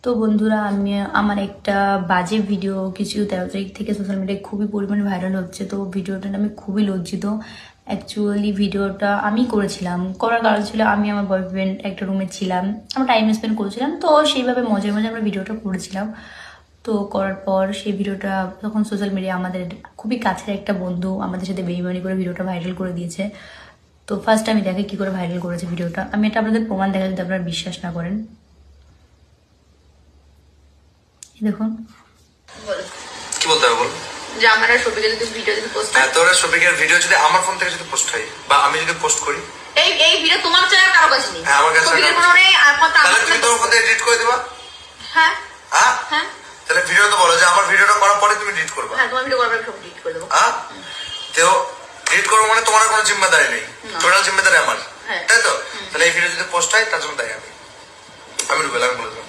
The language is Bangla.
তো বন্ধুরা, আমি আমার একটা বাজে ভিডিও কিছু 13 তারিখ থেকে সোশ্যাল মিডিয়ায় খুবই পরিমাণে ভাইরাল হচ্ছে। তো ভিডিওটা আমি খুবই লজ্জিত। অ্যাকচুয়ালি ভিডিওটা আমি করেছিলাম, করার কারণ ছিল আমি আমার বয়ফ্রেন্ড একটা রুমে ছিলাম, আমরা টাইম স্পেন্ড করছিলাম। তো সেইভাবে মজায় মজায় আমরা ভিডিওটা করেছিলাম। তো করার পর সেই ভিডিওটা তখন সোশ্যাল মিডিয়া আমাদের খুবই কাছের একটা বন্ধু আমাদের সাথে বেইমানি করে ভিডিওটা ভাইরাল করে দিয়েছে। তো ফার্স্ট আমি দেখে কি করে ভাইরাল করেছে ভিডিওটা। আমি এটা আপনাদের প্রমাণ দেখা যদি আপনারা বিশ্বাস না করেন। দেখুন, কি বলতে হবে বল। যে আমার আর শফিকের যদি ভিডিও যদি পোস্ট হয়, তোর শফিকের ভিডিও যদি আমার ফোন থেকে যদি পোস্ট হয় বা আমি যদি পোস্ট করি, এই ভিডিও তোমার চ্যানেল কারো কাছে নেই। হ্যাঁ আমার কাছে শফিকের ফোনে নেই, আর কথা তাহলে তুমি তোর ফোন থেকে এডিট করে দিবা। হ্যাঁ হ্যাঁ হ্যাঁ তাহলে ভিডিও তো বলো যে আমার ভিডিওটা করার পরে তুমি এডিট করবা। হ্যাঁ, তোমার ভিডিও করবে, সব ডিলিট করে দেবো। হ্যাঁ তো এডিট করবো মানে তোমার কোনো জিম্মেদারি নেই, টোটাল জিম্মেদারি আমার, হ্যাঁ। তাই তো? তাহলে এই ভিডিও যদি পোস্ট হয় তার জন্য তাই আমি রুবেল, আমি বলে দেবো।